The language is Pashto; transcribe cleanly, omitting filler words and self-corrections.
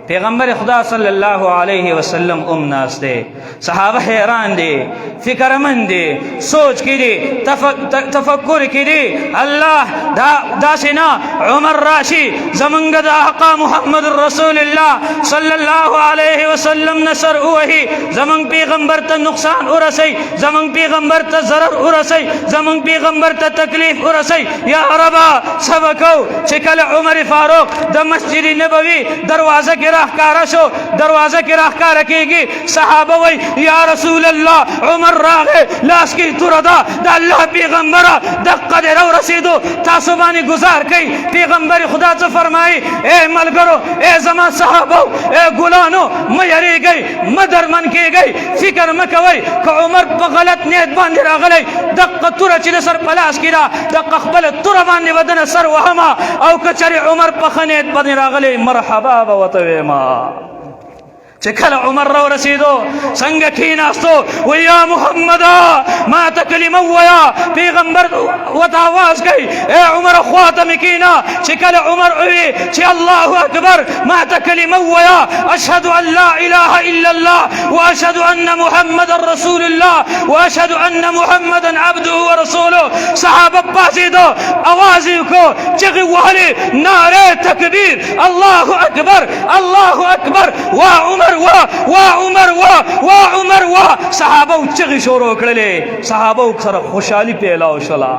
پیغمبر خدا صلی اللہ علیہ وسلم ناس دے صحابہ حیران دے فکر مند دے سوچ کی دے تفکر کی دے اللہ دا سنا عمر راشی زمنگ دا حقا محمد رسول اللہ صلی اللہ علیہ وسلم نصر اوہی زمنگ پیغمبر تا نقصان ارسی زمنگ پیغمبر تا ضرر ارسی زمنگ پیغمبر تا تکلیف ارسی یا ربا سبکو چکل عمر فاروق دا مسجد نبوی دروازہ کی راہ کارا شو دروازہ کی راہ کارا کی گی صحابہ وی یا رسول اللہ عمر راغے لاس کی تردا دا اللہ پیغمبر دقا دے رو رسیدو تاسبانی گزار کئی پیغمبر خدا سے فرمائی اے ملگرو اے زمان صحابو اے گلانو میری گئی مدر من کی گئی فکر مکوئی کہ عمر پا غلط نیت باندی راغلی دقا ترا چلی سر پلاس کی را دقا خبل ترا باندی ودن سر وہما او کچری عمر پا خنیت باندی راغلی مرحبا بوتوی ما چکل عمر رو رسیدو سنگ کیناستو ویا محمد ما تکلم ویا پیغمبر وتاواز گئی اے عمر خواتم کینا چکل عمر اوی چی اللہ اکبر ما تکلم ویا اشہد ان لا الہ الا اللہ واشہد ان محمد رسول اللہ واشہد ان محمد عبدہ ورسولہ صحابہ پاسیدو آوازی کو چگی والی نعرے تکبیر اللہ اکبر وا عمر وا عمر وا صحابہ چغی شروع کړلې صحابہ سره خوشحالی پیلاو شلا